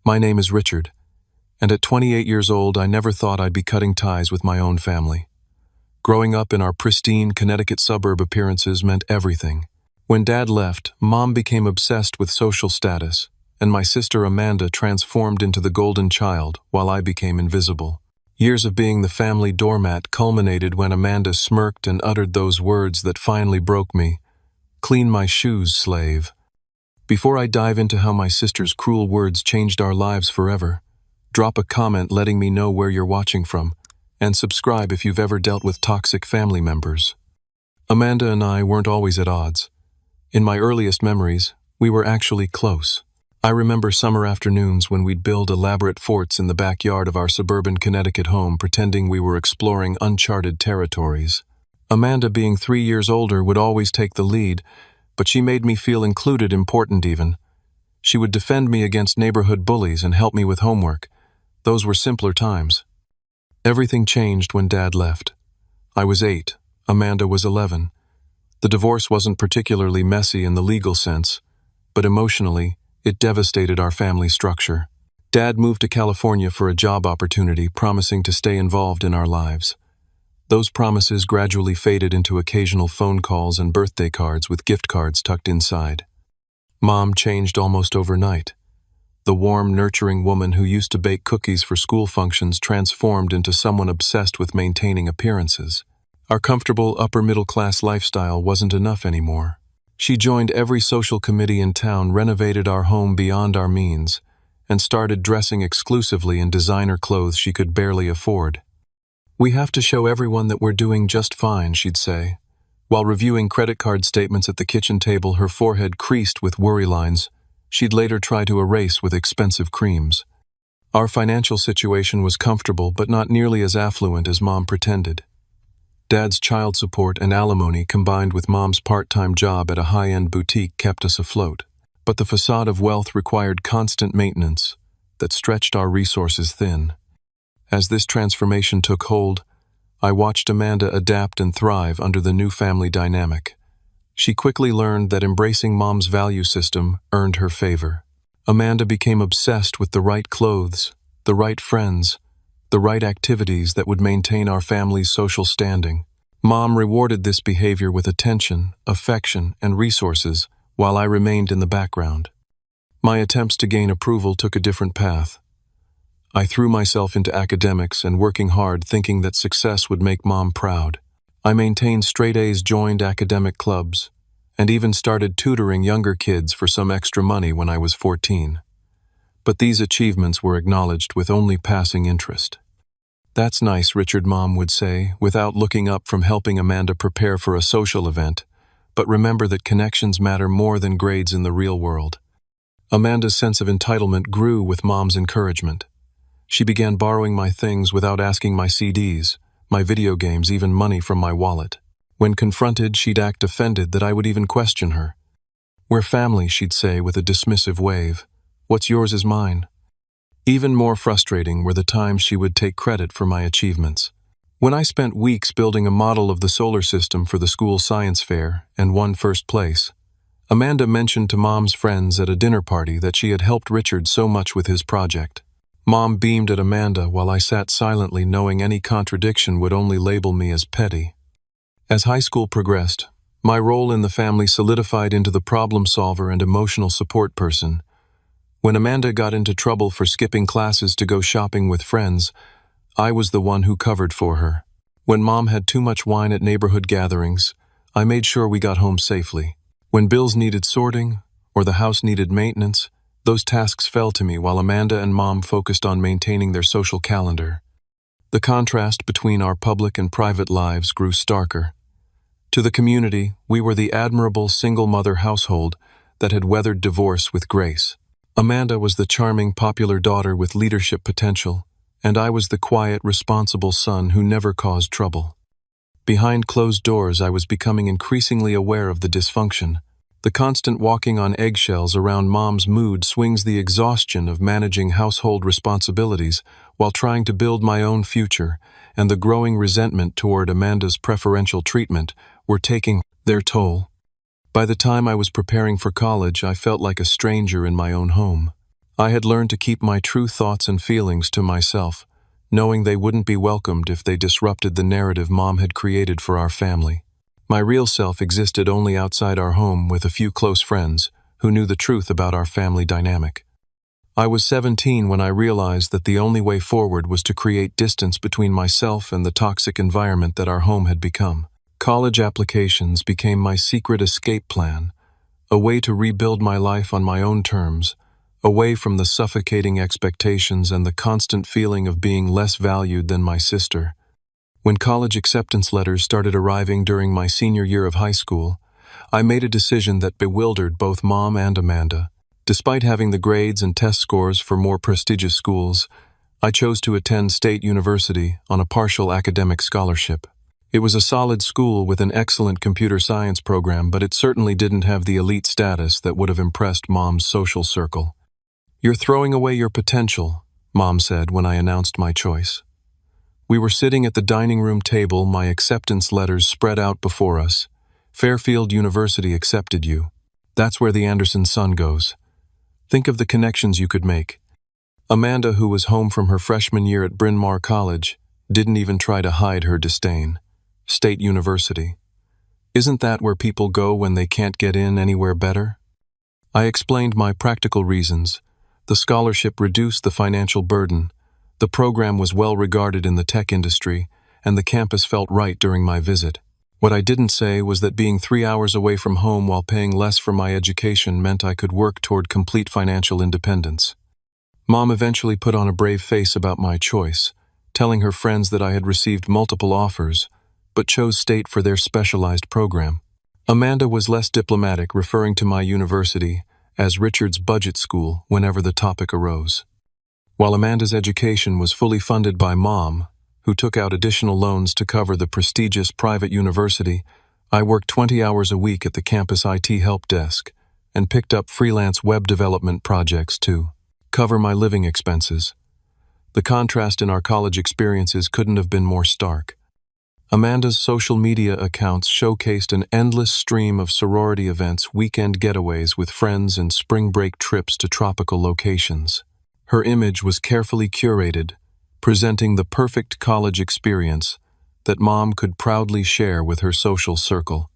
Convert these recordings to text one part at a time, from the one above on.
My name is Richard, and at 28 years old, I never thought I'd be cutting ties with my own family. Growing up in our pristine Connecticut suburb, appearances meant everything. When Dad left, Mom became obsessed with social status, and my sister Amanda transformed into the golden child while I became invisible. Years of being the family doormat culminated when Amanda smirked and uttered those words that finally broke me. "Clean my shoes, slave." Before I dive into how my sister's cruel words changed our lives forever, drop a comment letting me know where you're watching from, and subscribe if you've ever dealt with toxic family members. Amanda and I weren't always at odds. In my earliest memories, we were actually close. I remember summer afternoons when we'd build elaborate forts in the backyard of our suburban Connecticut home, pretending we were exploring uncharted territories. Amanda, being 3 years older, would always take the lead, but she made me feel included, important even. She would defend me against neighborhood bullies and help me with homework. Those were simpler times. Everything changed when Dad left. I was 8, Amanda was 11. The divorce wasn't particularly messy in the legal sense, but emotionally, it devastated our family structure. Dad moved to California for a job opportunity, promising to stay involved in our lives. Those promises gradually faded into occasional phone calls and birthday cards with gift cards tucked inside. Mom changed almost overnight. The warm, nurturing woman who used to bake cookies for school functions transformed into someone obsessed with maintaining appearances. Our comfortable upper-middle-class lifestyle wasn't enough anymore. She joined every social committee in town, renovated our home beyond our means, and started dressing exclusively in designer clothes she could barely afford. "We have to show everyone that we're doing just fine," she'd say. While reviewing credit card statements at the kitchen table, her forehead creased with worry lines she'd later try to erase with expensive creams. Our financial situation was comfortable, but not nearly as affluent as Mom pretended. Dad's child support and alimony combined with Mom's part-time job at a high-end boutique kept us afloat. But the facade of wealth required constant maintenance that stretched our resources thin. As this transformation took hold, I watched Amanda adapt and thrive under the new family dynamic. She quickly learned that embracing Mom's value system earned her favor. Amanda became obsessed with the right clothes, the right friends, the right activities that would maintain our family's social standing. Mom rewarded this behavior with attention, affection, and resources, while I remained in the background. My attempts to gain approval took a different path. I threw myself into academics and working hard, thinking that success would make Mom proud. I maintained straight A's, joined academic clubs, and even started tutoring younger kids for some extra money when I was 14. But these achievements were acknowledged with only passing interest. "That's nice, Richard," Mom would say, without looking up from helping Amanda prepare for a social event. "But remember that connections matter more than grades in the real world." Amanda's sense of entitlement grew with Mom's encouragement. She began borrowing my things without asking: my CDs, my video games, even money from my wallet. When confronted, she'd act offended that I would even question her. "We're family," she'd say with a dismissive wave. "What's yours is mine." Even more frustrating were the times she would take credit for my achievements. When I spent weeks building a model of the solar system for the school science fair and won first place, Amanda mentioned to Mom's friends at a dinner party that she had helped Richard so much with his project. Mom beamed at Amanda while I sat silently, knowing any contradiction would only label me as petty. As high school progressed, my role in the family solidified into the problem solver and emotional support person. When Amanda got into trouble for skipping classes to go shopping with friends, I was the one who covered for her. When Mom had too much wine at neighborhood gatherings, I made sure we got home safely. When bills needed sorting or the house needed maintenance, those tasks fell to me while Amanda and Mom focused on maintaining their social calendar. The contrast between our public and private lives grew starker. To the community, we were the admirable single-mother household that had weathered divorce with grace. Amanda was the charming, popular daughter with leadership potential, and I was the quiet, responsible son who never caused trouble. Behind closed doors, I was becoming increasingly aware of the dysfunction. The constant walking on eggshells around Mom's mood swings, the exhaustion of managing household responsibilities while trying to build my own future, and the growing resentment toward Amanda's preferential treatment were taking their toll. By the time I was preparing for college, I felt like a stranger in my own home. I had learned to keep my true thoughts and feelings to myself, knowing they wouldn't be welcomed if they disrupted the narrative Mom had created for our family. My real self existed only outside our home with a few close friends who knew the truth about our family dynamic. I was 17 when I realized that the only way forward was to create distance between myself and the toxic environment that our home had become. College applications became my secret escape plan, a way to rebuild my life on my own terms, away from the suffocating expectations and the constant feeling of being less valued than my sister. When college acceptance letters started arriving during my senior year of high school, I made a decision that bewildered both Mom and Amanda. Despite having the grades and test scores for more prestigious schools, I chose to attend State University on a partial academic scholarship. It was a solid school with an excellent computer science program, but it certainly didn't have the elite status that would have impressed Mom's social circle. "You're throwing away your potential," Mom said when I announced my choice. We were sitting at the dining room table, my acceptance letters spread out before us. "Fairfield University accepted you. That's where the Anderson son goes. Think of the connections you could make." Amanda, who was home from her freshman year at Bryn Mawr College, didn't even try to hide her disdain. "State University. Isn't that where people go when they can't get in anywhere better?" I explained my practical reasons. The scholarship reduced the financial burden. The program was well regarded in the tech industry, and the campus felt right during my visit. What I didn't say was that being 3 hours away from home while paying less for my education meant I could work toward complete financial independence. Mom eventually put on a brave face about my choice, telling her friends that I had received multiple offers, but chose State for their specialized program. Amanda was less diplomatic, referring to my university as Richard's budget school whenever the topic arose. While Amanda's education was fully funded by Mom, who took out additional loans to cover the prestigious private university, I worked 20 hours a week at the campus IT help desk and picked up freelance web development projects to cover my living expenses. The contrast in our college experiences couldn't have been more stark. Amanda's social media accounts showcased an endless stream of sorority events, weekend getaways with friends, and spring break trips to tropical locations. Her image was carefully curated, presenting the perfect college experience that Mom could proudly share with her social circle.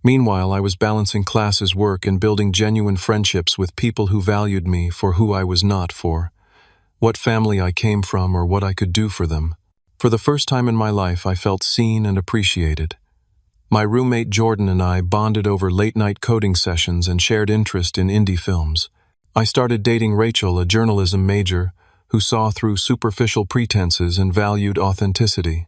Meanwhile, I was balancing classes, work, and building genuine friendships with people who valued me for who I was, not for what family I came from or what I could do for them. For the first time in my life, I felt seen and appreciated. My roommate Jordan and I bonded over late-night coding sessions and shared interest in indie films. I started dating Rachel, a journalism major, who saw through superficial pretenses and valued authenticity.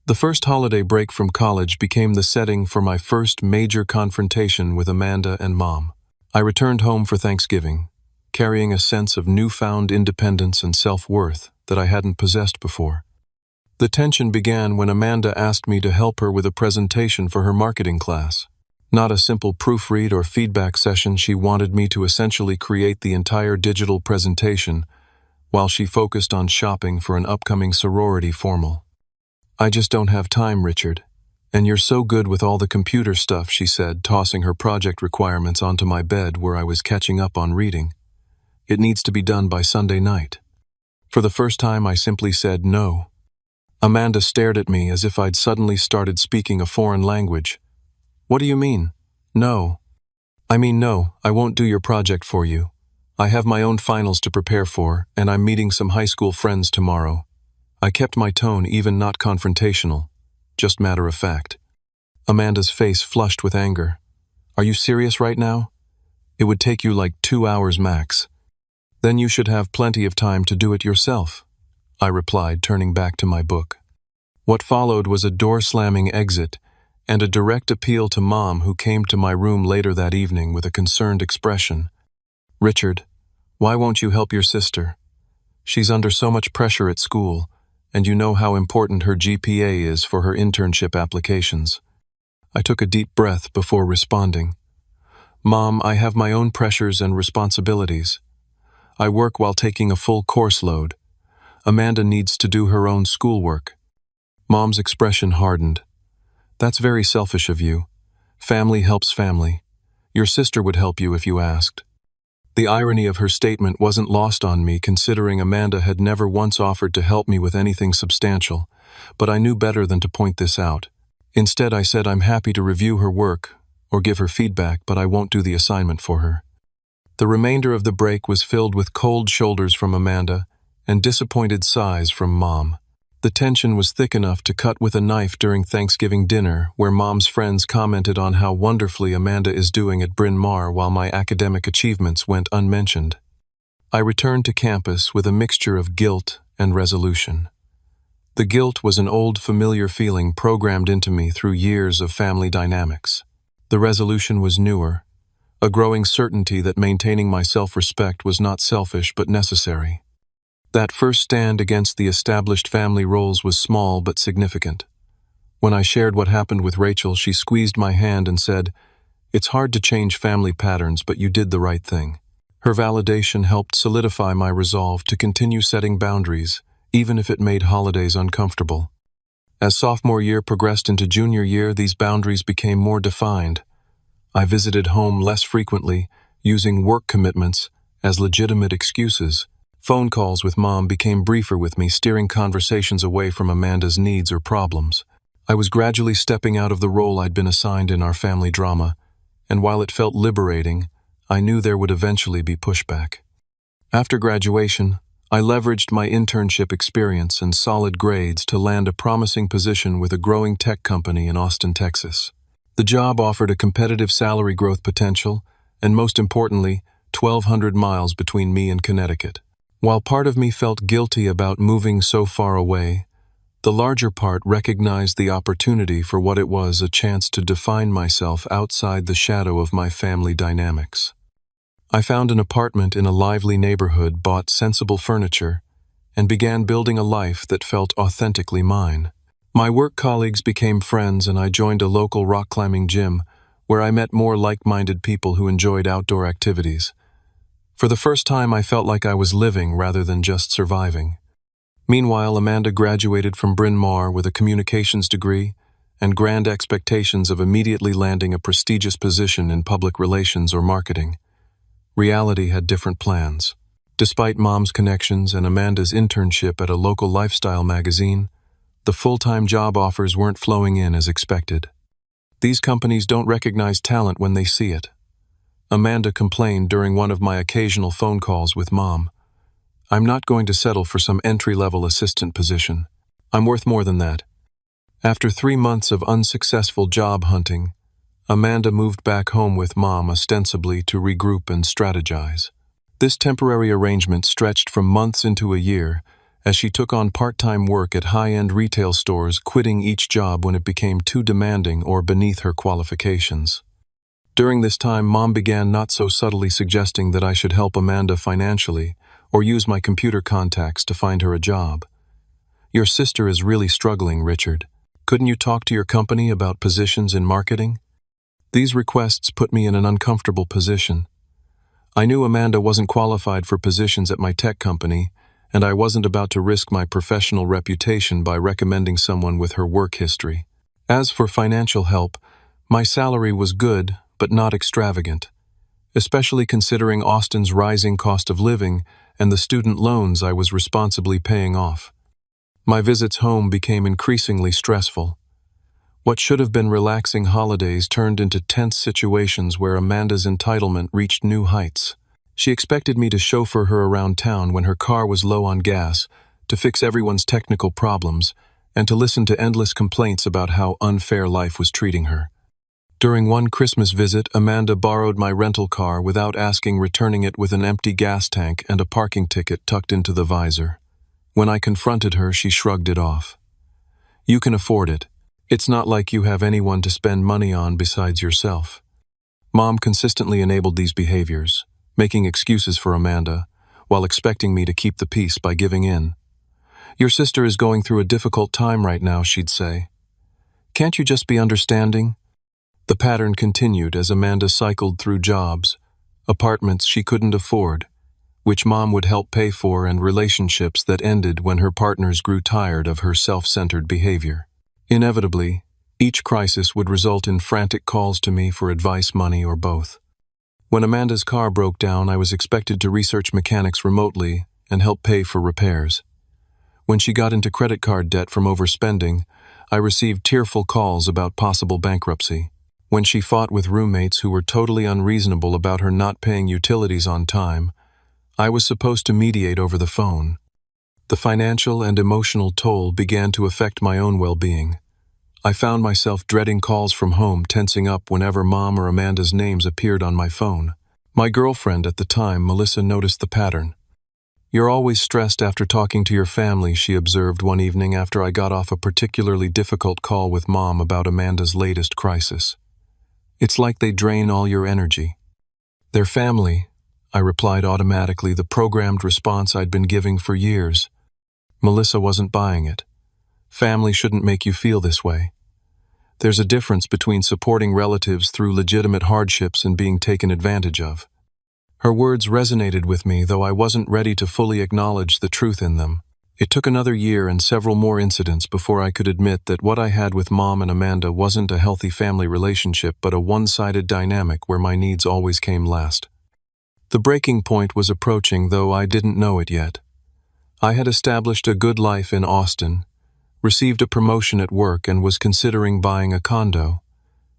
The first holiday break from college became the setting for my first major confrontation with Amanda and Mom. I returned home for Thanksgiving, carrying a sense of newfound independence and self-worth that I hadn't possessed before. The tension began when Amanda asked me to help her with a presentation for her marketing class. Not a simple proofread or feedback session, she wanted me to essentially create the entire digital presentation while she focused on shopping for an upcoming sorority formal. "I just don't have time, Richard. And you're so good with all the computer stuff," she said, tossing her project requirements onto my bed where I was catching up on reading. "It needs to be done by Sunday night." For the first time, I simply said no. Amanda stared at me as if I'd suddenly started speaking a foreign language. "What do you mean? No." "I mean no, I won't do your project for you. I have my own finals to prepare for, and I'm meeting some high school friends tomorrow." I kept my tone even, not confrontational, just matter of fact. Amanda's face flushed with anger. "Are you serious right now? It would take you like 2 hours max. Then you should have plenty of time to do it yourself," I replied, turning back to my book. What followed was a door-slamming exit and a direct appeal to Mom, who came to my room later that evening with a concerned expression. "Richard, why won't you help your sister? She's under so much pressure at school, and you know how important her GPA is for her internship applications." I took a deep breath before responding. "Mom, I have my own pressures and responsibilities. I work while taking a full course load. Amanda needs to do her own schoolwork." Mom's expression hardened. "That's very selfish of you. Family helps family. Your sister would help you if you asked." The irony of her statement wasn't lost on me, considering Amanda had never once offered to help me with anything substantial, but I knew better than to point this out. Instead, I said I'm happy to review her work or give her feedback, but I won't do the assignment for her. The remainder of the break was filled with cold shoulders from Amanda and disappointed sighs from Mom. The tension was thick enough to cut with a knife during Thanksgiving dinner, where Mom's friends commented on how wonderfully Amanda is doing at Bryn Mawr while my academic achievements went unmentioned. I returned to campus with a mixture of guilt and resolution. The guilt was an old familiar feeling programmed into me through years of family dynamics. The resolution was newer, a growing certainty that maintaining my self-respect was not selfish but necessary. That first stand against the established family roles was small but significant. When I shared what happened with Rachel, she squeezed my hand and said, "It's hard to change family patterns, but you did the right thing." Her validation helped solidify my resolve to continue setting boundaries, even if it made holidays uncomfortable. As sophomore year progressed into junior year, these boundaries became more defined. I visited home less frequently, using work commitments as legitimate excuses. Phone calls with Mom became briefer with me, steering conversations away from Amanda's needs or problems. I was gradually stepping out of the role I'd been assigned in our family drama, and while it felt liberating, I knew there would eventually be pushback. After graduation, I leveraged my internship experience and solid grades to land a promising position with a growing tech company in Austin, Texas. The job offered a competitive salary growth potential, and most importantly, 1,200 miles between me and Connecticut. While part of me felt guilty about moving so far away, the larger part recognized the opportunity for what it was: a chance to define myself outside the shadow of my family dynamics. I found an apartment in a lively neighborhood, bought sensible furniture, and began building a life that felt authentically mine. My work colleagues became friends, and I joined a local rock climbing gym where I met more like-minded people who enjoyed outdoor activities. For the first time, I felt like I was living rather than just surviving. Meanwhile, Amanda graduated from Bryn Mawr with a communications degree and grand expectations of immediately landing a prestigious position in public relations or marketing. Reality had different plans. Despite Mom's connections and Amanda's internship at a local lifestyle magazine, the full-time job offers weren't flowing in as expected. These companies don't recognize talent when they see it. Amanda complained during one of my occasional phone calls with Mom. "I'm not going to settle for some entry-level assistant position. I'm worth more than that." After 3 months of unsuccessful job hunting, Amanda moved back home with Mom, ostensibly to regroup and strategize. This temporary arrangement stretched from months into a year as she took on part-time work at high-end retail stores, quitting each job when it became too demanding or beneath her qualifications. During this time, Mom began not so subtly suggesting that I should help Amanda financially or use my computer contacts to find her a job. "Your sister is really struggling, Richard. Couldn't you talk to your company about positions in marketing?" These requests put me in an uncomfortable position. I knew Amanda wasn't qualified for positions at my tech company, and I wasn't about to risk my professional reputation by recommending someone with her work history. As for financial help, my salary was good but not extravagant, especially considering Austin's rising cost of living and the student loans I was responsibly paying off. My visits home became increasingly stressful. What should have been relaxing holidays turned into tense situations where Amanda's entitlement reached new heights. She expected me to chauffeur her around town when her car was low on gas, to fix everyone's technical problems, and to listen to endless complaints about how unfair life was treating her. During one Christmas visit, Amanda borrowed my rental car without asking, returning it with an empty gas tank and a parking ticket tucked into the visor. When I confronted her, she shrugged it off. "You can afford it. It's not like you have anyone to spend money on besides yourself." Mom consistently enabled these behaviors, making excuses for Amanda, while expecting me to keep the peace by giving in. "Your sister is going through a difficult time right now," she'd say. "Can't you just be understanding?" The pattern continued as Amanda cycled through jobs, apartments she couldn't afford, which Mom would help pay for, and relationships that ended when her partners grew tired of her self-centered behavior. Inevitably, each crisis would result in frantic calls to me for advice, money, or both. When Amanda's car broke down, I was expected to research mechanics remotely and help pay for repairs. When she got into credit card debt from overspending, I received tearful calls about possible bankruptcy. When she fought with roommates who were totally unreasonable about her not paying utilities on time, I was supposed to mediate over the phone. The financial and emotional toll began to affect my own well-being. I found myself dreading calls from home, tensing up whenever Mom or Amanda's names appeared on my phone. My girlfriend at the time, Melissa, noticed the pattern. "You're always stressed after talking to your family," she observed one evening after I got off a particularly difficult call with Mom about Amanda's latest crisis. "It's like they drain all your energy." "Their family," I replied automatically, the programmed response I'd been giving for years. Melissa wasn't buying it. "Family shouldn't make you feel this way. There's a difference between supporting relatives through legitimate hardships and being taken advantage of." Her words resonated with me, though I wasn't ready to fully acknowledge the truth in them. It took another year and several more incidents before I could admit that what I had with Mom and Amanda wasn't a healthy family relationship, but a one-sided dynamic where my needs always came last. The breaking point was approaching, though I didn't know it yet. I had established a good life in Austin, received a promotion at work, and was considering buying a condo.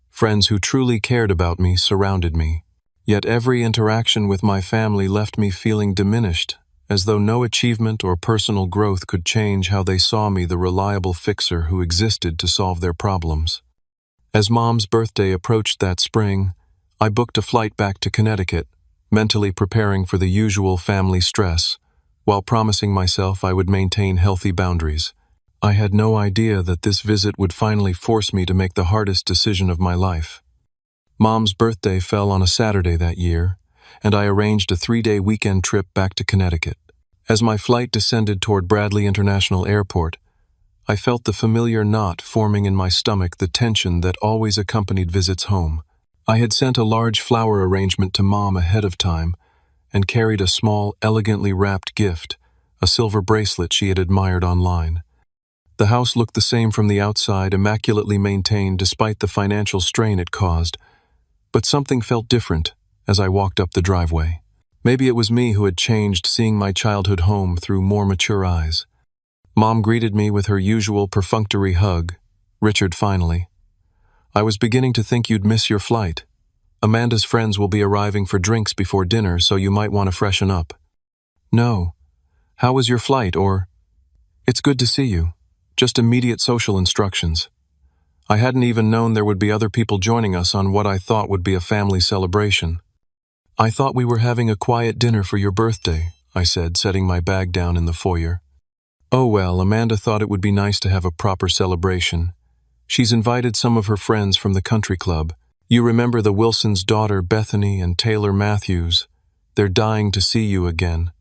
Friends who truly cared about me surrounded me. Yet every interaction with my family left me feeling diminished, as though no achievement or personal growth could change how they saw me, the reliable fixer who existed to solve their problems. As Mom's birthday approached that spring, I booked a flight back to Connecticut, mentally preparing for the usual family stress, while promising myself I would maintain healthy boundaries. I had no idea that this visit would finally force me to make the hardest decision of my life. Mom's birthday fell on a Saturday that year, and I arranged a 3-day weekend trip back to Connecticut. As my flight descended toward Bradley International Airport, I felt the familiar knot forming in my stomach, the tension that always accompanied visits home. I had sent a large flower arrangement to Mom ahead of time and carried a small, elegantly wrapped gift, a silver bracelet she had admired online. The house looked the same from the outside, immaculately maintained despite the financial strain it caused. But something felt different as I walked up the driveway. Maybe it was me who had changed, seeing my childhood home through more mature eyes. Mom greeted me with her usual perfunctory hug. "Richard, finally. I was beginning to think you'd miss your flight. Amanda's friends will be arriving for drinks before dinner, so you might want to freshen up." "No. How was your flight?" Or, "It's good to see you. Just immediate social instructions." I hadn't even known there would be other people joining us on what I thought would be a family celebration. "I thought we were having a quiet dinner for your birthday," I said, setting my bag down in the foyer. "Oh well, Amanda thought it would be nice to have a proper celebration. She's invited some of her friends from the country club. You remember the Wilsons' daughter, Bethany, and Taylor Matthews. They're dying to see you again."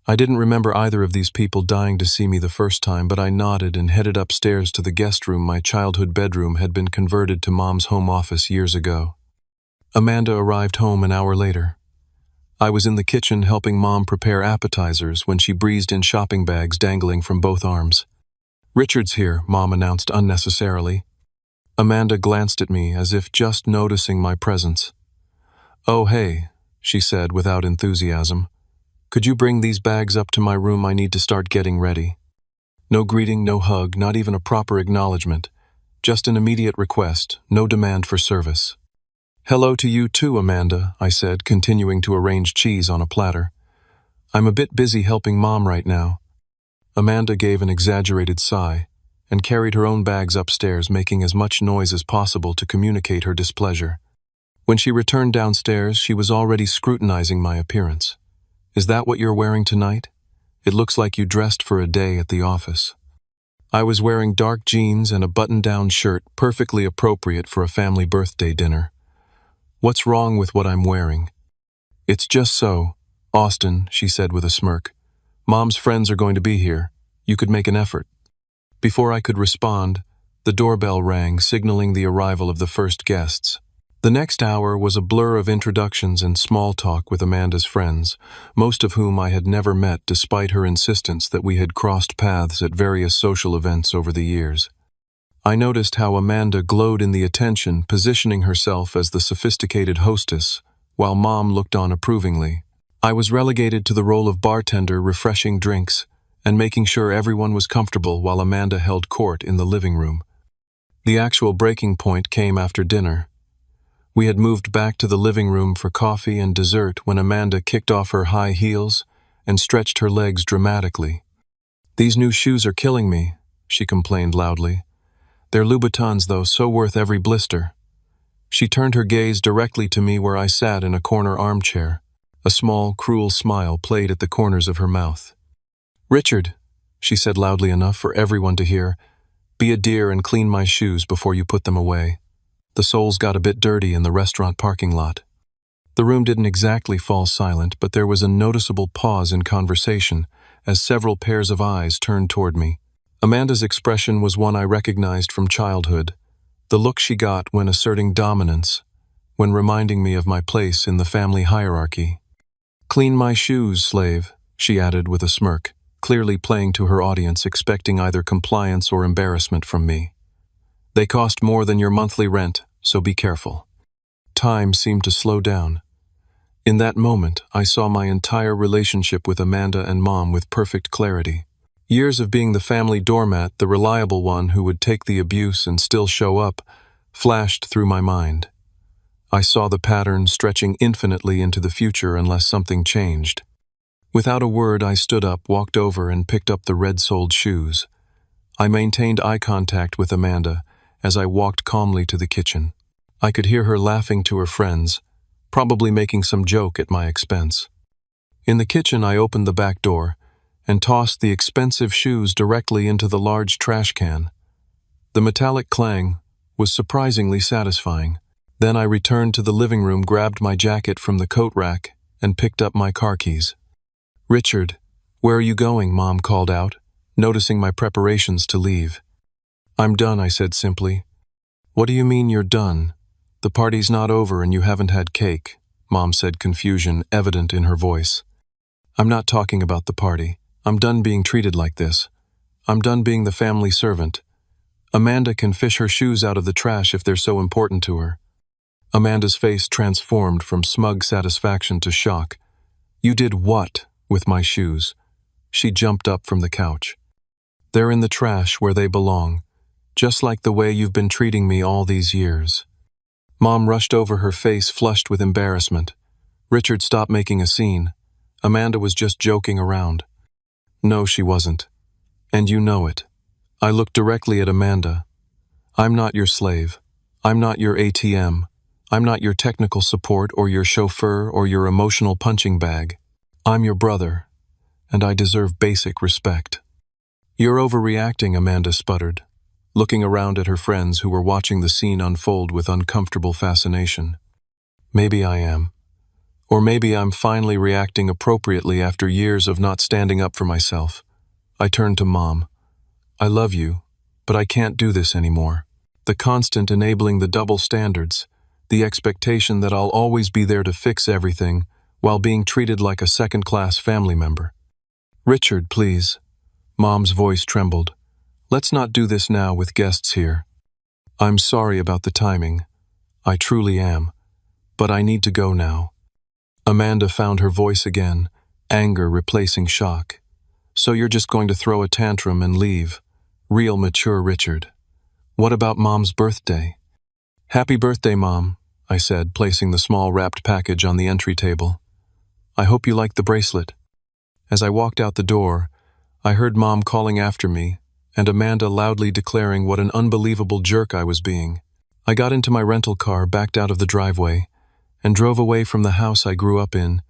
I didn't remember either of these people dying to see me the first time, but I nodded and headed upstairs to the guest room. My childhood bedroom had been converted to Mom's home office years ago. Amanda arrived home an hour later. I was in the kitchen helping Mom prepare appetizers when she breezed in, shopping bags dangling from both arms. "Richard's here," Mom announced unnecessarily. Amanda glanced at me as if just noticing my presence. "Oh, hey," she said without enthusiasm. "Could you bring these bags up to my room? I need to start getting ready." No greeting, no hug, not even a proper acknowledgement. Just an immediate request, no demand for service. "Hello to you too, Amanda," I said, continuing to arrange cheese on a platter. "I'm a bit busy helping Mom right now." Amanda gave an exaggerated sigh and carried her own bags upstairs, making as much noise as possible to communicate her displeasure. When she returned downstairs, she was already scrutinizing my appearance. "Is that what you're wearing tonight? It looks like you dressed for a day at the office." I was wearing dark jeans and a button-down shirt, perfectly appropriate for a family birthday dinner. "What's wrong with what I'm wearing?" "It's just so, Austin," she said with a smirk. "Mom's friends are going to be here. You could make an effort." Before I could respond, the doorbell rang, signaling the arrival of the first guests. The next hour was a blur of introductions and small talk with Amanda's friends, most of whom I had never met despite her insistence that we had crossed paths at various social events over the years. I noticed how Amanda glowed in the attention, positioning herself as the sophisticated hostess, while Mom looked on approvingly. I was relegated to the role of bartender, refreshing drinks and making sure everyone was comfortable while Amanda held court in the living room. The actual breaking point came after dinner. We had moved back to the living room for coffee and dessert when Amanda kicked off her high heels and stretched her legs dramatically. "These new shoes are killing me," she complained loudly. "They're Louboutins, though, so worth every blister." She turned her gaze directly to me where I sat in a corner armchair. A small, cruel smile played at the corners of her mouth. "Richard," she said loudly enough for everyone to hear, "be a dear and clean my shoes before you put them away. The soles got a bit dirty in the restaurant parking lot." The room didn't exactly fall silent, but there was a noticeable pause in conversation as several pairs of eyes turned toward me. Amanda's expression was one I recognized from childhood, the look she got when asserting dominance, when reminding me of my place in the family hierarchy. "Clean my shoes, slave," she added with a smirk, clearly playing to her audience, expecting either compliance or embarrassment from me. "They cost more than your monthly rent, so be careful." Time seemed to slow down. In that moment, I saw my entire relationship with Amanda and Mom with perfect clarity. Years of being the family doormat, the reliable one who would take the abuse and still show up, flashed through my mind. I saw the pattern stretching infinitely into the future unless something changed. Without a word, I stood up, walked over, and picked up the red-soled shoes. I maintained eye contact with Amanda as I walked calmly to the kitchen. I could hear her laughing to her friends, probably making some joke at my expense. In the kitchen, I opened the back door and tossed the expensive shoes directly into the large trash can. The metallic clang was surprisingly satisfying. Then I returned to the living room, grabbed my jacket from the coat rack, and picked up my car keys. "Richard, where are you going?" Mom called out, noticing my preparations to leave. "I'm done," I said simply. "What do you mean you're done? The party's not over and you haven't had cake," Mom said, confusion evident in her voice. "I'm not talking about the party. I'm done being treated like this. I'm done being the family servant. Amanda can fish her shoes out of the trash if they're so important to her." Amanda's face transformed from smug satisfaction to shock. "You did what with my shoes?" She jumped up from the couch. "They're in the trash where they belong, just like the way you've been treating me all these years." Mom rushed over, her face flushed with embarrassment. "Richard, stop making a scene. Amanda was just joking around." "No, she wasn't. And you know it." I looked directly at Amanda. "I'm not your slave. I'm not your ATM. I'm not your technical support or your chauffeur or your emotional punching bag. I'm your brother, and I deserve basic respect." "You're overreacting," Amanda sputtered, looking around at her friends who were watching the scene unfold with uncomfortable fascination. "Maybe I am. Or maybe I'm finally reacting appropriately after years of not standing up for myself." I turned to Mom. "I love you, but I can't do this anymore. The constant enabling, the double standards, the expectation that I'll always be there to fix everything while being treated like a second-class family member." "Richard, please." Mom's voice trembled. "Let's not do this now with guests here. I'm sorry about the timing. I truly am. But I need to go now." Amanda found her voice again, anger replacing shock. "So you're just going to throw a tantrum and leave? Real mature, Richard. What about Mom's birthday?" "Happy birthday, Mom," I said, placing the small wrapped package on the entry table. "I hope you like the bracelet." As I walked out the door, I heard Mom calling after me, and Amanda loudly declaring what an unbelievable jerk I was being. I got into my rental car, backed out of the driveway, and drove away from the house I grew up in,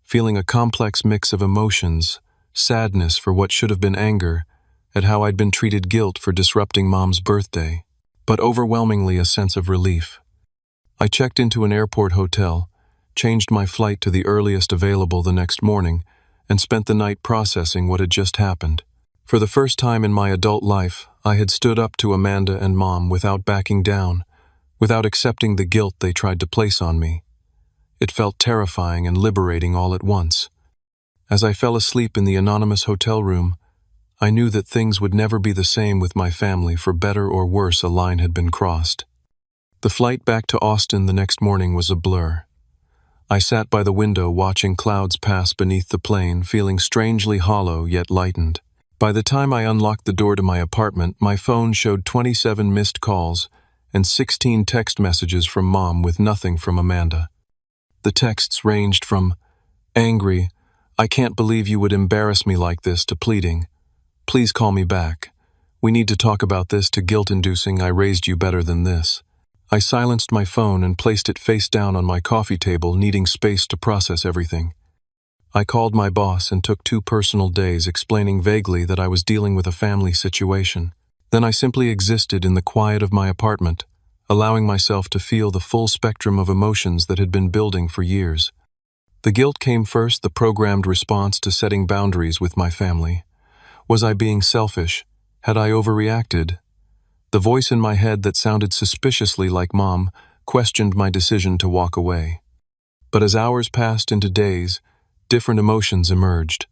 feeling a complex mix of emotions, sadness for what should have been anger at how I'd been treated, guilt for disrupting Mom's birthday, but overwhelmingly a sense of relief. I checked into an airport hotel, changed my flight to the earliest available the next morning, and spent the night processing what had just happened. For the first time in my adult life, I had stood up to Amanda and Mom without backing down, without accepting the guilt they tried to place on me. It felt terrifying and liberating all at once. As I fell asleep in the anonymous hotel room, I knew that things would never be the same with my family. For better or worse, a line had been crossed. The flight back to Austin the next morning was a blur. I sat by the window watching clouds pass beneath the plane, feeling strangely hollow yet lightened. By the time I unlocked the door to my apartment, my phone showed 27 missed calls and 16 text messages from Mom with nothing from Amanda. The texts ranged from angry, "I can't believe you would embarrass me like this," to pleading, "Please call me back. We need to talk about this," to guilt-inducing, "I raised you better than this." I silenced my phone and placed it face down on my coffee table, needing space to process everything. I called my boss and took 2 personal days, explaining vaguely that I was dealing with a family situation. Then I simply existed in the quiet of my apartment, allowing myself to feel the full spectrum of emotions that had been building for years. The guilt came first, the programmed response to setting boundaries with my family. Was I being selfish? Had I overreacted? The voice in my head that sounded suspiciously like Mom questioned my decision to walk away. But as hours passed into days, different emotions emerged.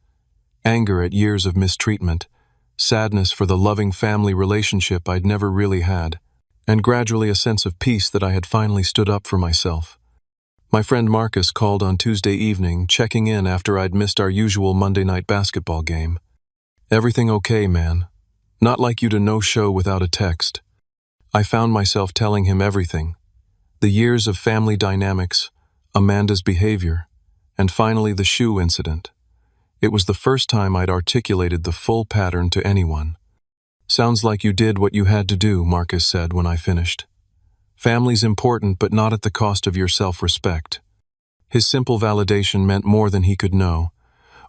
Anger at years of mistreatment, sadness for the loving family relationship I'd never really had, and gradually a sense of peace that I had finally stood up for myself. My friend Marcus called on Tuesday evening, checking in after I'd missed our usual Monday night basketball game. "Everything okay, man? Not like you to no-show without a text." I found myself telling him everything. The years of family dynamics, Amanda's behavior, and finally the shoe incident. It was the first time I'd articulated the full pattern to anyone. "Sounds like you did what you had to do," Marcus said when I finished. "Family's important, but not at the cost of your self-respect." His simple validation meant more than he could know.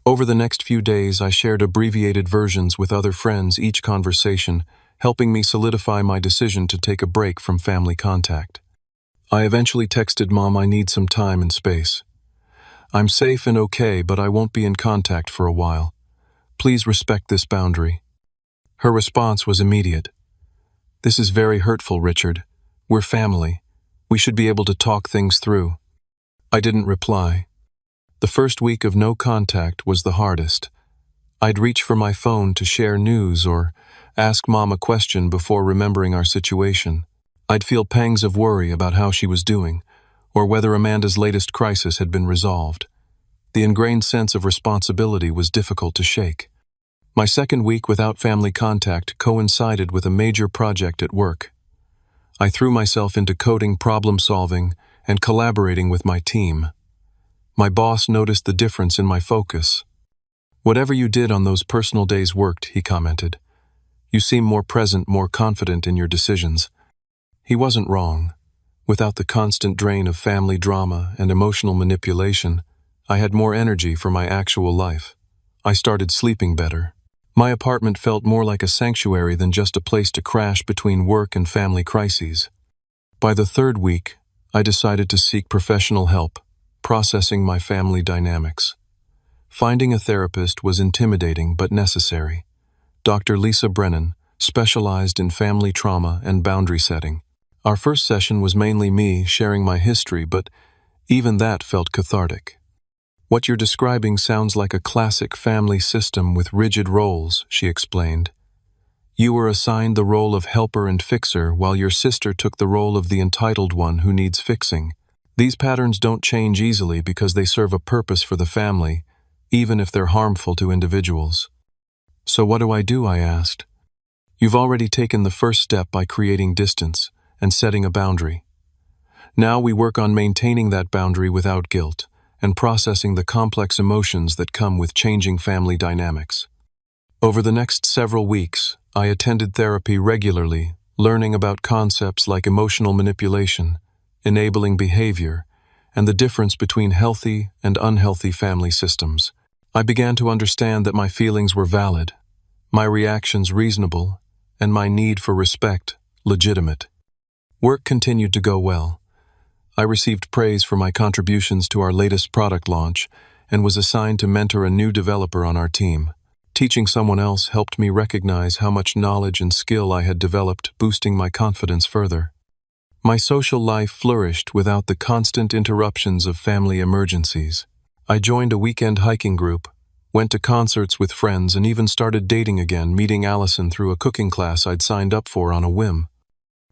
Over the next few days, I shared abbreviated versions with other friends, each conversation helping me solidify my decision to take a break from family contact. I eventually texted Mom, "I need some time and space. I'm safe and okay, but I won't be in contact for a while. Please respect this boundary." Her response was immediate. "This is very hurtful, Richard. We're family. We should be able to talk things through." I didn't reply. The first week of no contact was the hardest. I'd reach for my phone to share news or ask Mom a question before remembering our situation. I'd feel pangs of worry about how she was doing, or whether Amanda's latest crisis had been resolved. The ingrained sense of responsibility was difficult to shake. My second week without family contact coincided with a major project at work. I threw myself into coding, problem-solving, and collaborating with my team. My boss noticed the difference in my focus. "Whatever you did on those personal days worked," he commented. "You seem more present, more confident in your decisions." He wasn't wrong. Without the constant drain of family drama and emotional manipulation, I had more energy for my actual life. I started sleeping better. My apartment felt more like a sanctuary than just a place to crash between work and family crises. By the third week, I decided to seek professional help, processing my family dynamics. Finding a therapist was intimidating but necessary. Dr. Lisa Brennan specialized in family trauma and boundary setting. Our first session was mainly me sharing my history, but even that felt cathartic. "What you're describing sounds like a classic family system with rigid roles," she explained. "You were assigned the role of helper and fixer, while your sister took the role of the entitled one who needs fixing. These patterns don't change easily because they serve a purpose for the family, even if they're harmful to individuals." "So what do I do?" I asked. "You've already taken the first step by creating distance and setting a boundary. Now we work on maintaining that boundary without guilt and processing the complex emotions that come with changing family dynamics." Over the next several weeks, I attended therapy regularly, learning about concepts like emotional manipulation, enabling behavior, and the difference between healthy and unhealthy family systems. I began to understand that my feelings were valid, my reactions reasonable, and my need for respect legitimate. Work continued to go well. I received praise for my contributions to our latest product launch and was assigned to mentor a new developer on our team. Teaching someone else helped me recognize how much knowledge and skill I had developed, boosting my confidence further. My social life flourished without the constant interruptions of family emergencies. I joined a weekend hiking group, went to concerts with friends, and even started dating again, meeting Allison through a cooking class I'd signed up for on a whim.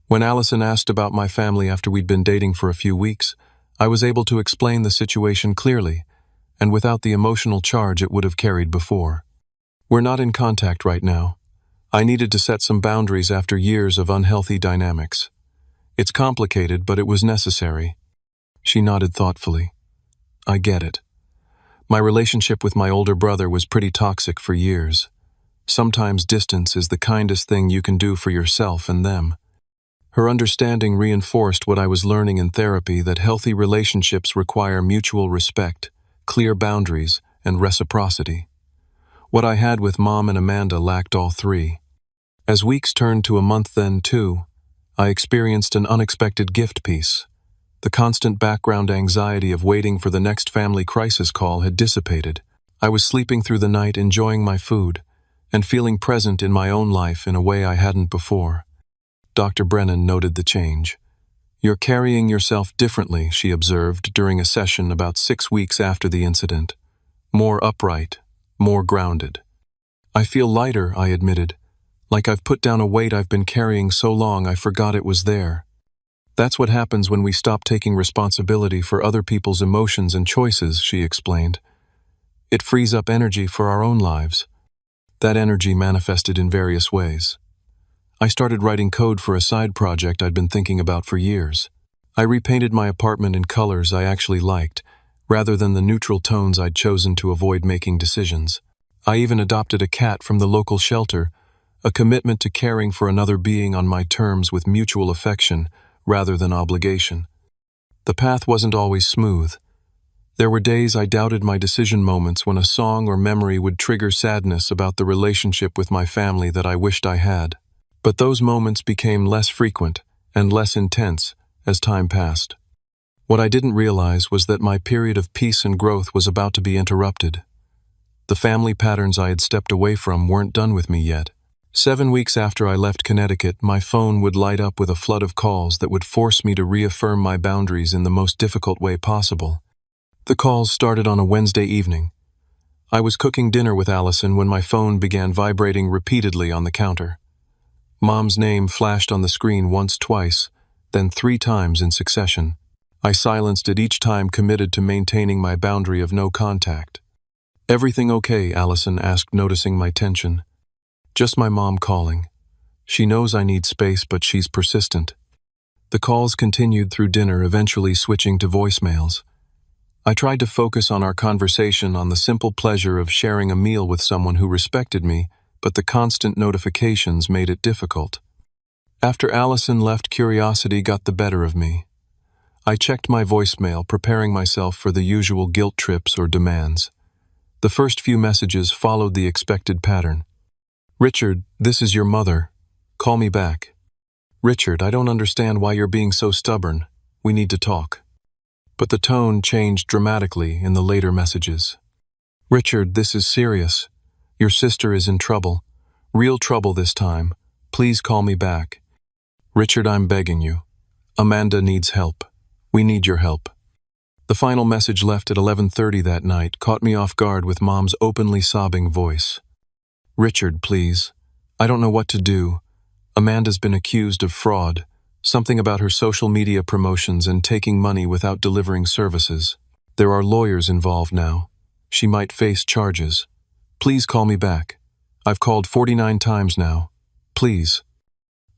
When Allison asked about my family after we'd been dating for a few weeks, I was able to explain the situation clearly, and without the emotional charge it would have carried before. We're not in contact right now. I needed to set some boundaries after years of unhealthy dynamics. It's complicated, but it was necessary. She nodded thoughtfully. I get it. My relationship with my older brother was pretty toxic for years. Sometimes distance is the kindest thing you can do for yourself and them. Her understanding reinforced what I was learning in therapy, that healthy relationships require mutual respect, clear boundaries, and reciprocity. What I had with Mom and Amanda lacked all three. As weeks turned to a month, then two, I experienced an unexpected gift piece. The constant background anxiety of waiting for the next family crisis call had dissipated. I was sleeping through the night, enjoying my food, and feeling present in my own life in a way I hadn't before. Dr. Brennan noted the change. You're carrying yourself differently, she observed during a session about 6 weeks after the incident. More upright, more grounded. I feel lighter, I admitted, like I've put down a weight I've been carrying so long I forgot it was there. That's what happens when we stop taking responsibility for other people's emotions and choices, she explained. It frees up energy for our own lives. That energy manifested in various ways. I started writing code for a side project I'd been thinking about for years. I repainted my apartment in colors I actually liked, rather than the neutral tones I'd chosen to avoid making decisions. I even adopted a cat from the local shelter, a commitment to caring for another being on my terms with mutual affection rather than obligation. The path wasn't always smooth. There were days I doubted my decision, moments when a song or memory would trigger sadness about the relationship with my family that I wished I had. But those moments became less frequent and less intense as time passed. What I didn't realize was that my period of peace and growth was about to be interrupted. The family patterns I had stepped away from weren't done with me yet. 7 weeks after I left Connecticut, my phone would light up with a flood of calls that would force me to reaffirm my boundaries in the most difficult way possible. The calls started on a Wednesday evening. I was cooking dinner with Allison when my phone began vibrating repeatedly on the counter. Mom's name flashed on the screen once, twice, then 3 times in succession. I silenced it each time, committed to maintaining my boundary of no contact. "Everything okay?" Allison asked, noticing my tension. "Just my mom calling. She knows I need space, but she's persistent." The calls continued through dinner, eventually switching to voicemails. I tried to focus on our conversation, on the simple pleasure of sharing a meal with someone who respected me, but the constant notifications made it difficult. After Allison left, curiosity got the better of me. I checked my voicemail, preparing myself for the usual guilt trips or demands. The first few messages followed the expected pattern. "Richard, this is your mother. Call me back." "Richard, I don't understand why you're being so stubborn. We need to talk." But the tone changed dramatically in the later messages. "Richard, this is serious. Your sister is in trouble. Real trouble this time. Please call me back." "Richard, I'm begging you. Amanda needs help. We need your help." The final message, left at 11:30 that night, caught me off guard with Mom's openly sobbing voice. "Richard, please. I don't know what to do. Amanda's been accused of fraud. Something about her social media promotions and taking money without delivering services. There are lawyers involved now. She might face charges. Please call me back. I've called 49 times now. Please."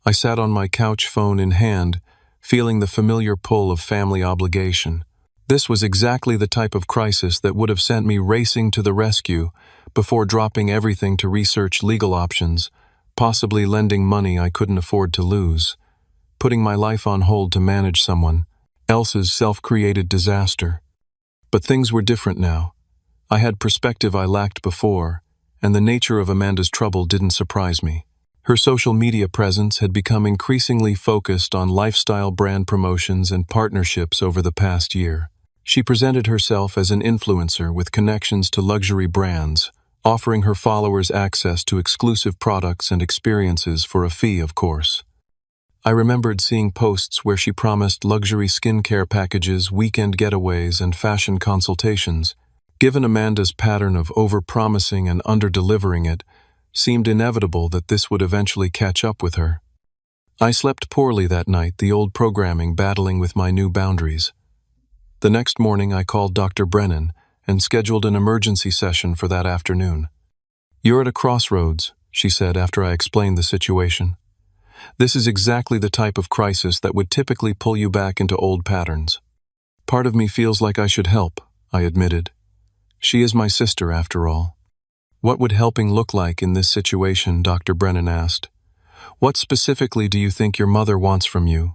I sat on my couch, phone in hand, feeling the familiar pull of family obligation. This was exactly the type of crisis that would have sent me racing to the rescue before dropping everything to research legal options, possibly lending money I couldn't afford to lose, putting my life on hold to manage someone else's self-created disaster. But things were different now. I had perspective I lacked before, and the nature of Amanda's trouble didn't surprise me. Her social media presence had become increasingly focused on lifestyle brand promotions and partnerships over the past year. She presented herself as an influencer with connections to luxury brands, offering her followers access to exclusive products and experiences for a fee, of course. I remembered seeing posts where she promised luxury skincare packages, weekend getaways, and fashion consultations. Given Amanda's pattern of over-promising and under-delivering, it seemed inevitable that this would eventually catch up with her. I slept poorly that night, the old programming battling with my new boundaries. The next morning, I called Dr. Brennan and scheduled an emergency session for that afternoon. "You're at a crossroads," she said after I explained the situation. "This is exactly the type of crisis that would typically pull you back into old patterns." "Part of me feels like I should help," I admitted. "She is my sister, after all." "What would helping look like in this situation?" Dr. Brennan asked. "What specifically do you think your mother wants from you?"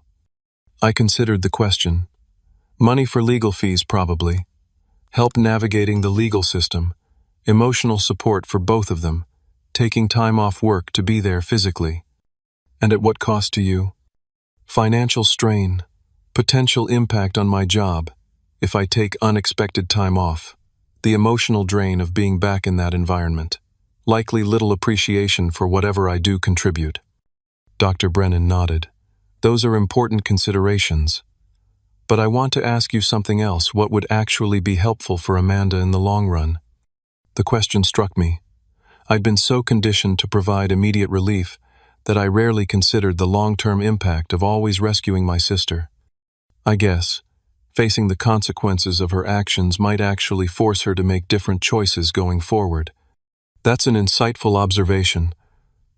I considered the question. Money for legal fees, probably. Help navigating the legal system. Emotional support for both of them. Taking time off work to be there physically. "And at what cost to you?" "Financial strain. Potential impact on my job if I take unexpected time off. The emotional drain of being back in that environment. Likely little appreciation for whatever I do contribute." Dr. Brennan nodded. "Those are important considerations. But I want to ask you something else. What would actually be helpful for Amanda in the long run?" The question struck me. I'd been so conditioned to provide immediate relief that I rarely considered the long-term impact of always rescuing my sister. I guess facing the consequences of her actions might actually force her to make different choices going forward. That's an insightful observation.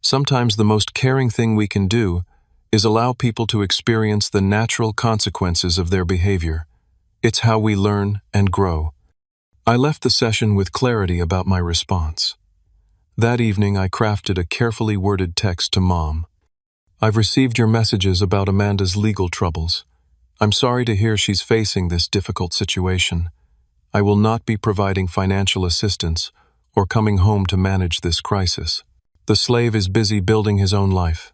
Sometimes the most caring thing we can do is allow people to experience the natural consequences of their behavior. It's how we learn and grow. I left the session with clarity about my response. That evening, I crafted a carefully worded text to Mom. "I've received your messages about Amanda's legal troubles. I'm sorry to hear she's facing this difficult situation. I will not be providing financial assistance or coming home to manage this crisis. The slave is busy building his own life.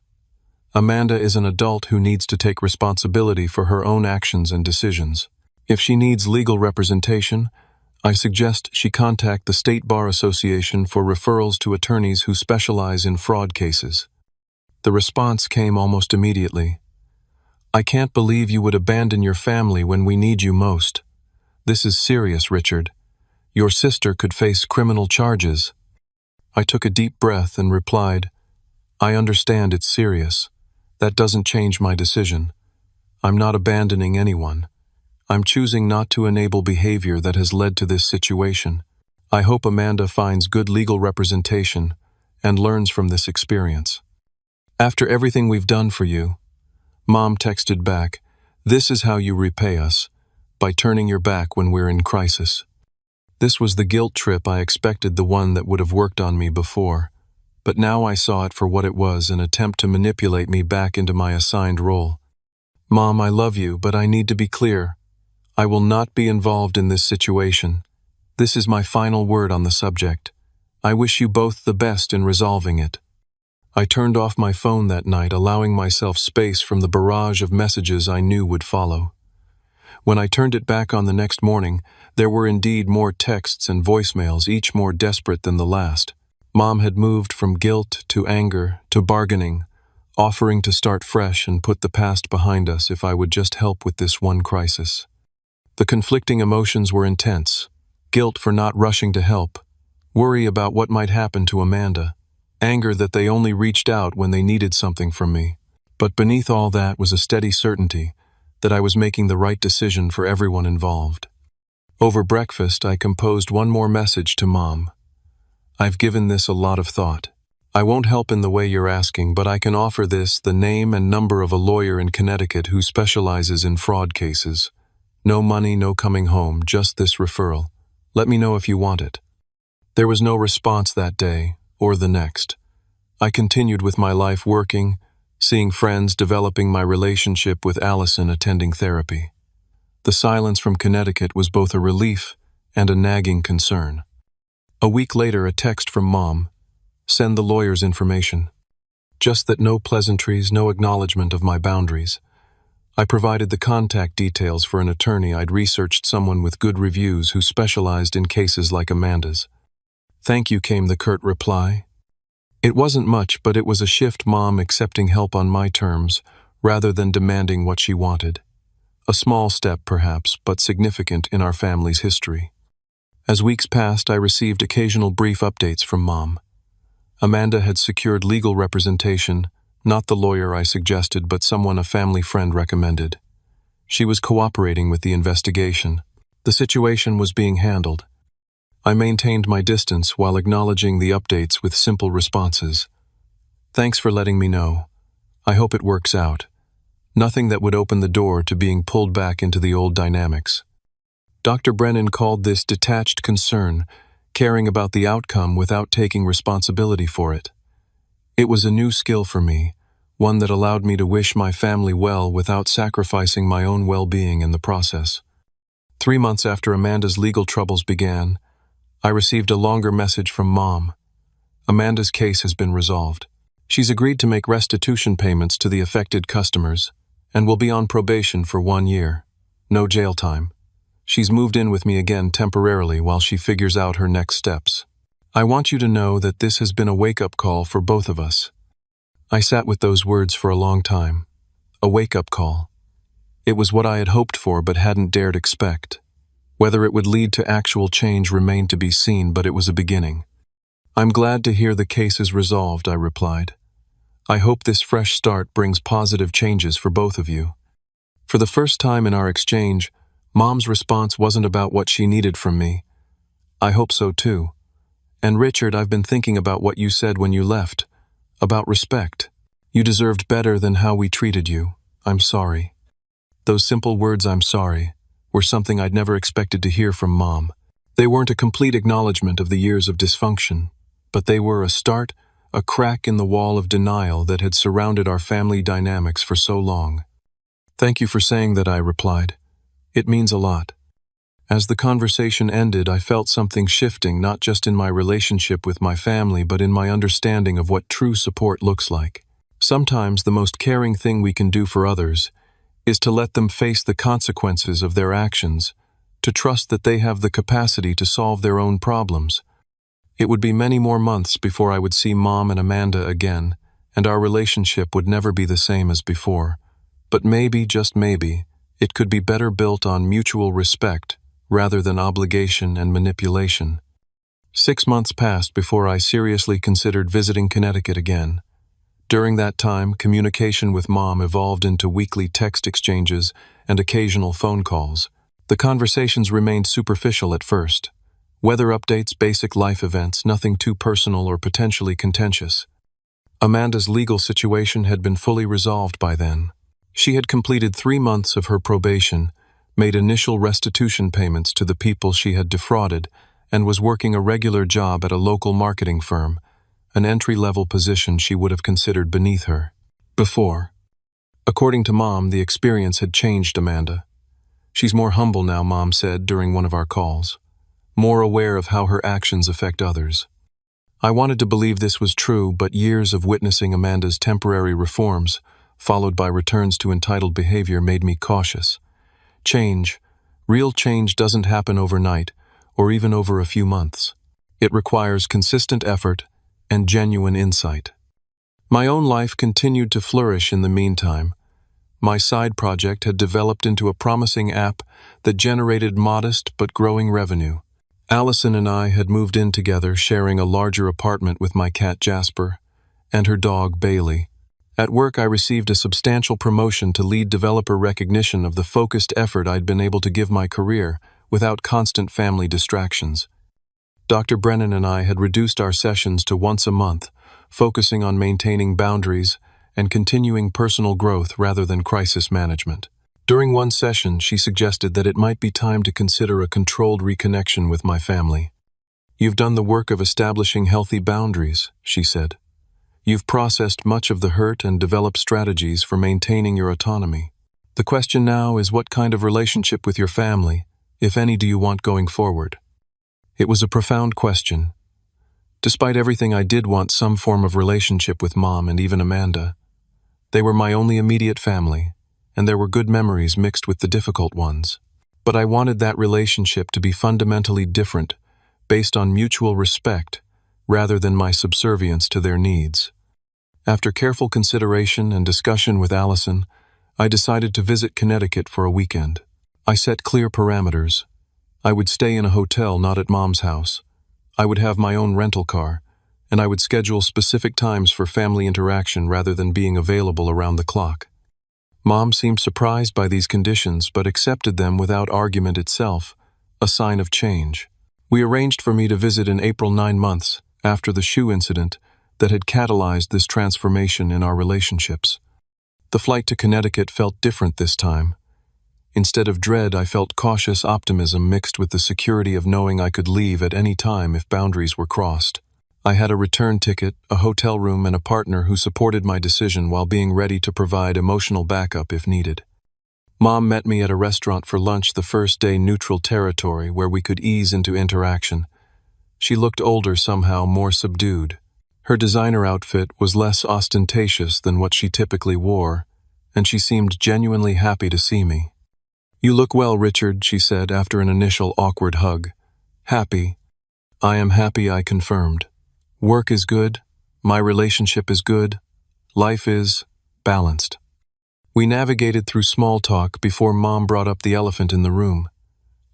Amanda is an adult who needs to take responsibility for her own actions and decisions. If she needs legal representation, I suggest she contact the State Bar Association for referrals to attorneys who specialize in fraud cases." The response came almost immediately. "I can't believe you would abandon your family when we need you most. This is serious, Richard. Your sister could face criminal charges." I took a deep breath and replied, "I understand it's serious. That doesn't change my decision. I'm not abandoning anyone. I'm choosing not to enable behavior that has led to this situation. I hope Amanda finds good legal representation and learns from this experience." "After everything we've done for you," Mom texted back, "this is how you repay us, by turning your back when we're in crisis." This was the guilt trip I expected, the one that would have worked on me before. But now I saw it for what it was, an attempt to manipulate me back into my assigned role. "Mom, I love you, but I need to be clear. I will not be involved in this situation. This is my final word on the subject. I wish you both the best in resolving it." I turned off my phone that night, allowing myself space from the barrage of messages I knew would follow. When I turned it back on the next morning, there were indeed more texts and voicemails, each more desperate than the last. Mom had moved from guilt to anger to bargaining, offering to start fresh and put the past behind us if I would just help with this one crisis. The conflicting emotions were intense: guilt for not rushing to help, worry about what might happen to Amanda, anger that they only reached out when they needed something from me. But beneath all that was a steady certainty that I was making the right decision for everyone involved. Over breakfast, I composed one more message to Mom. "I've given this a lot of thought. I won't help in the way you're asking, but I can offer this: the name and number of a lawyer in Connecticut who specializes in fraud cases. No money, no coming home, just this referral. Let me know if you want it." There was no response that day, or the next. I continued with my life, working, seeing friends, developing my relationship with Allison, attending therapy. The silence from Connecticut was both a relief and a nagging concern. A week later, a text from Mom: "Send the lawyer's information." Just that, no pleasantries, no acknowledgement of my boundaries. I provided the contact details for an attorney. I'd researched someone with good reviews who specialized in cases like Amanda's. "Thank you," came the curt reply. It wasn't much, but it was a shift: Mom accepting help on my terms, rather than demanding what she wanted. A small step, perhaps, but significant in our family's history. As weeks passed, I received occasional brief updates from Mom. Amanda had secured legal representation, not the lawyer I suggested, but someone a family friend recommended. She was cooperating with the investigation. The situation was being handled. I maintained my distance while acknowledging the updates with simple responses. Thanks for letting me know. I hope it works out. Nothing that would open the door to being pulled back into the old dynamics. Dr. Brennan called this detached concern, caring about the outcome without taking responsibility for it. It was a new skill for me, one that allowed me to wish my family well without sacrificing my own well-being in the process. 3 months after Amanda's legal troubles began, I received a longer message from Mom. Amanda's case has been resolved. She's agreed to make restitution payments to the affected customers and will be on probation for 1 year. No jail time. She's moved in with me again temporarily while she figures out her next steps. I want you to know that this has been a wake-up call for both of us. I sat with those words for a long time. A wake-up call. It was what I had hoped for but hadn't dared expect. Whether it would lead to actual change remained to be seen, but it was a beginning. I'm glad to hear the case is resolved, I replied. I hope this fresh start brings positive changes for both of you. For the first time in our exchange, Mom's response wasn't about what she needed from me. I hope so too. And Richard, I've been thinking about what you said when you left. About respect. You deserved better than how we treated you. I'm sorry. Those simple words, I'm sorry, were something I'd never expected to hear from Mom. They weren't a complete acknowledgement of the years of dysfunction, but they were a start, a crack in the wall of denial that had surrounded our family dynamics for so long. Thank you for saying that, I replied. It means a lot. As the conversation ended, I felt something shifting, not just in my relationship with my family, but in my understanding of what true support looks like. Sometimes the most caring thing we can do for others is to let them face the consequences of their actions, to trust that they have the capacity to solve their own problems. It would be many more months before I would see Mom and Amanda again, and our relationship would never be the same as before. But maybe, just maybe, it could be better built on mutual respect rather than obligation and manipulation. 6 months passed before I seriously considered visiting Connecticut again. During that time, communication with Mom evolved into weekly text exchanges and occasional phone calls. The conversations remained superficial at first. Weather updates, basic life events, nothing too personal or potentially contentious. Amanda's legal situation had been fully resolved by then. She had completed 3 months of her probation, made initial restitution payments to the people she had defrauded, and was working a regular job at a local marketing firm, an entry-level position she would have considered beneath her. Before. According to Mom, the experience had changed Amanda. She's more humble now, Mom said during one of our calls. More aware of how her actions affect others. I wanted to believe this was true, but years of witnessing Amanda's temporary reforms, followed by returns to entitled behavior, made me cautious. Change, real change, doesn't happen overnight, or even over a few months. It requires consistent effort and genuine insight. My own life continued to flourish in the meantime. My side project had developed into a promising app that generated modest but growing revenue. Allison and I had moved in together, sharing a larger apartment with my cat Jasper and her dog Bailey. At work, I received a substantial promotion to lead developer, recognition of the focused effort I'd been able to give my career without constant family distractions. Dr. Brennan and I had reduced our sessions to once a month, focusing on maintaining boundaries and continuing personal growth rather than crisis management. During one session, she suggested that it might be time to consider a controlled reconnection with my family. You've done the work of establishing healthy boundaries, she said. You've processed much of the hurt and developed strategies for maintaining your autonomy. The question now is, what kind of relationship with your family, if any, do you want going forward? It was a profound question. Despite everything, I did want some form of relationship with Mom and even Amanda. They were my only immediate family, and there were good memories mixed with the difficult ones. But I wanted that relationship to be fundamentally different, based on mutual respect, rather than my subservience to their needs. After careful consideration and discussion with Allison, I decided to visit Connecticut for a weekend. I set clear parameters. I would stay in a hotel, not at Mom's house. I would have my own rental car, and I would schedule specific times for family interaction rather than being available around the clock. Mom seemed surprised by these conditions but accepted them without argument itself, a sign of change. We arranged for me to visit in April 9 months after the shoe incident that had catalyzed this transformation in our relationships. The flight to Connecticut felt different this time. Instead of dread, I felt cautious optimism mixed with the security of knowing I could leave at any time if boundaries were crossed. I had a return ticket, a hotel room, and a partner who supported my decision while being ready to provide emotional backup if needed. Mom met me at a restaurant for lunch, the first day neutral territory where we could ease into interaction. She looked older somehow, more subdued. Her designer outfit was less ostentatious than what she typically wore, and she seemed genuinely happy to see me. "You look well, Richard," she said after an initial awkward hug. "Happy? I am happy," I confirmed. "Work is good, my relationship is good, life is balanced." We navigated through small talk before Mom brought up the elephant in the room.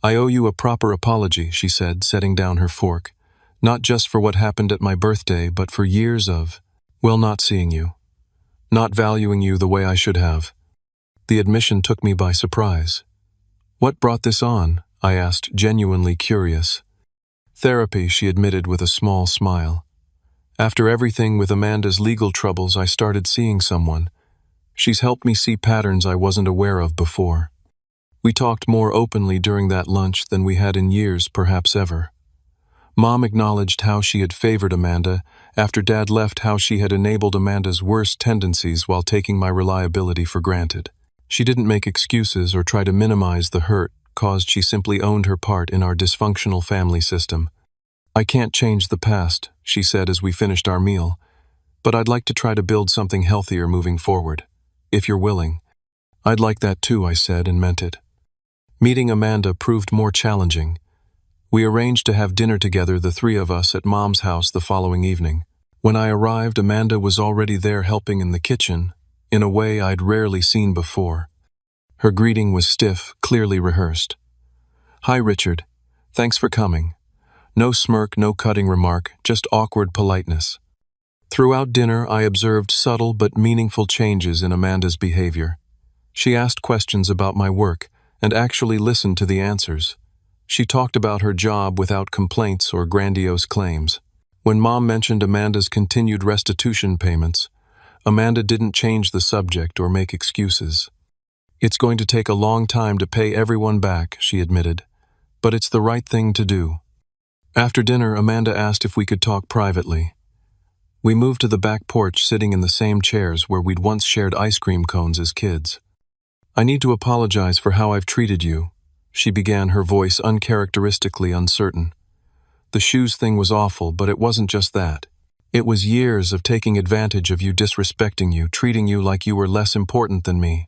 "I owe you a proper apology," she said, setting down her fork. "Not just for what happened at my birthday, but for years of, well, not seeing you. Not valuing you the way I should have." The admission took me by surprise. "What brought this on?" I asked, genuinely curious. "Therapy," she admitted with a small smile. "After everything with Amanda's legal troubles, I started seeing someone. She's helped me see patterns I wasn't aware of before." We talked more openly during that lunch than we had in years, perhaps ever. Mom acknowledged how she had favored Amanda after Dad left, how she had enabled Amanda's worst tendencies while taking my reliability for granted. She didn't make excuses or try to minimize the hurt caused. She simply owned her part in our dysfunctional family system. "I can't change the past," she said as we finished our meal, "but I'd like to try to build something healthier moving forward. If you're willing." "I'd like that too," I said, and meant it. Meeting Amanda proved more challenging. We arranged to have dinner together, the three of us, at Mom's house the following evening. When I arrived, Amanda was already there helping in the kitchen, in a way I'd rarely seen before. Her greeting was stiff, clearly rehearsed. "Hi, Richard. Thanks for coming." No smirk, no cutting remark, just awkward politeness. Throughout dinner, I observed subtle but meaningful changes in Amanda's behavior. She asked questions about my work and actually listened to the answers. She talked about her job without complaints or grandiose claims. When Mom mentioned Amanda's continued restitution payments, Amanda didn't change the subject or make excuses. "It's going to take a long time to pay everyone back," she admitted, "but it's the right thing to do." After dinner, Amanda asked if we could talk privately. We moved to the back porch, sitting in the same chairs where we'd once shared ice cream cones as kids. "I need to apologize for how I've treated you," she began, her voice uncharacteristically uncertain. "The shoes thing was awful, but it wasn't just that. It was years of taking advantage of you, disrespecting you, treating you like you were less important than me."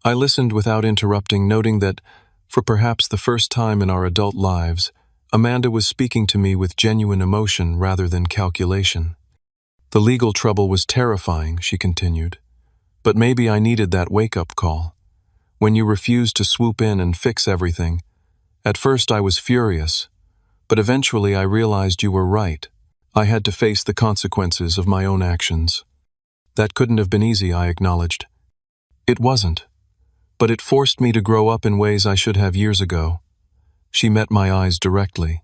I listened without interrupting, noting that, for perhaps the first time in our adult lives, Amanda was speaking to me with genuine emotion rather than calculation. "The legal trouble was terrifying," she continued, "but maybe I needed that wake-up call. When you refused to swoop in and fix everything, at first I was furious, but eventually I realized you were right. I had to face the consequences of my own actions." "That couldn't have been easy," I acknowledged. "It wasn't, but it forced me to grow up in ways I should have years ago." She met my eyes directly.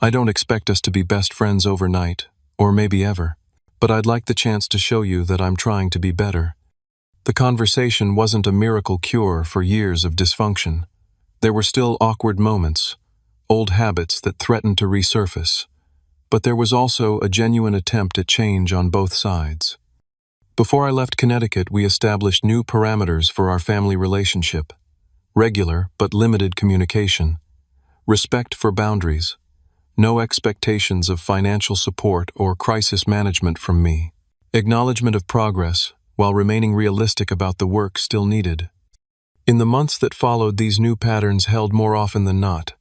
"I don't expect us to be best friends overnight, or maybe ever, but I'd like the chance to show you that I'm trying to be better." The conversation wasn't a miracle cure for years of dysfunction. There were still awkward moments, old habits that threatened to resurface, but there was also a genuine attempt at change on both sides. Before I left Connecticut, we established new parameters for our family relationship: regular but limited communication, respect for boundaries, no expectations of financial support or crisis management from me, acknowledgement of progress while remaining realistic about the work still needed. In the months that followed, these new patterns held more often than not.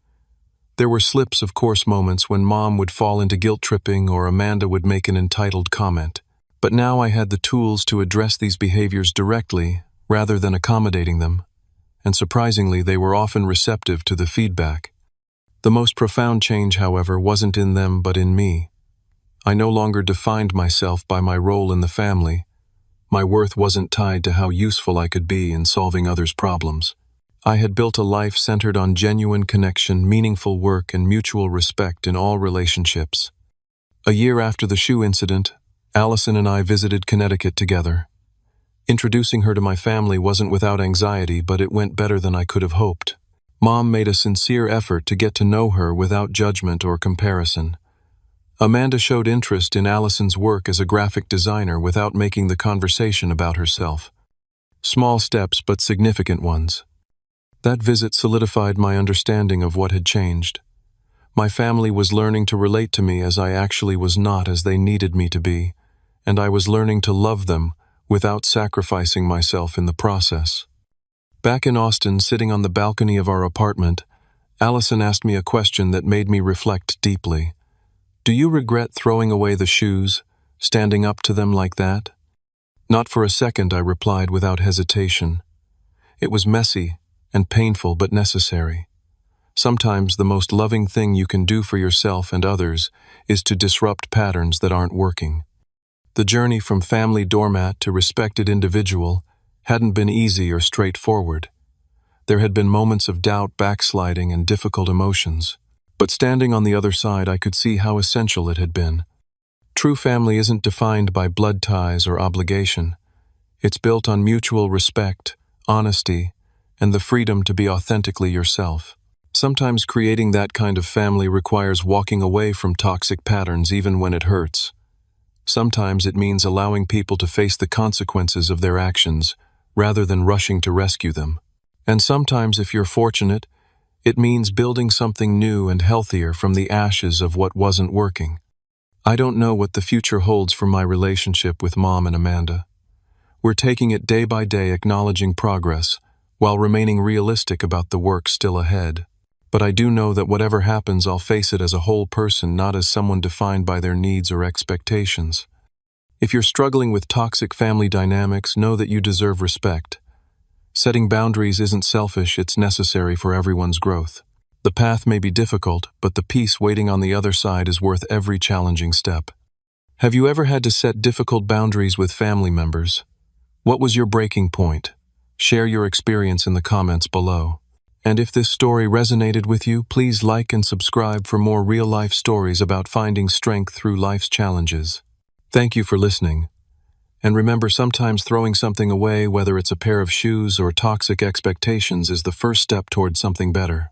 There were slips of course moments when Mom would fall into guilt-tripping or Amanda would make an entitled comment. But now I had the tools to address these behaviors directly rather than accommodating them, and surprisingly, they were often receptive to the feedback. The most profound change, however, wasn't in them but in me. I no longer defined myself by my role in the family, My worth wasn't tied to how useful I could be in solving others' problems. I had built a life centered on genuine connection, meaningful work, and mutual respect in all relationships. A year after the shoe incident, Allison and I visited Connecticut together. Introducing her to my family wasn't without anxiety, but it went better than I could have hoped. Mom made a sincere effort to get to know her without judgment or comparison. Amanda showed interest in Allison's work as a graphic designer without making the conversation about herself. Small steps, but significant ones. That visit solidified my understanding of what had changed. My family was learning to relate to me as I actually was not as they needed me to be, and I was learning to love them without sacrificing myself in the process. Back in Austin, sitting on the balcony of our apartment, Allison asked me a question that made me reflect deeply. Do you regret throwing away the shoes, standing up to them like that? Not for a second, I replied without hesitation. It was messy and painful but necessary. Sometimes the most loving thing you can do for yourself and others is to disrupt patterns that aren't working. The journey from family doormat to respected individual hadn't been easy or straightforward. There had been moments of doubt, backsliding, and difficult emotions. But standing on the other side, I could see how essential it had been. True family isn't defined by blood ties or obligation. It's built on mutual respect, honesty, and the freedom to be authentically yourself. Sometimes creating that kind of family requires walking away from toxic patterns even when it hurts. Sometimes it means allowing people to face the consequences of their actions rather than rushing to rescue them. And sometimes, if you're fortunate, it means building something new and healthier from the ashes of what wasn't working. I don't know what the future holds for my relationship with Mom and Amanda. We're taking it day by day, acknowledging progress, while remaining realistic about the work still ahead. But I do know that whatever happens, I'll face it as a whole person, not as someone defined by their needs or expectations. If you're struggling with toxic family dynamics, know that you deserve respect. Setting boundaries isn't selfish, it's necessary for everyone's growth. The path may be difficult, but the peace waiting on the other side is worth every challenging step. Have you ever had to set difficult boundaries with family members? What was your breaking point? Share your experience in the comments below. And if this story resonated with you, please like and subscribe for more real-life stories about finding strength through life's challenges. Thank you for listening. And remember, sometimes throwing something away, whether it's a pair of shoes or toxic expectations, is the first step towards something better.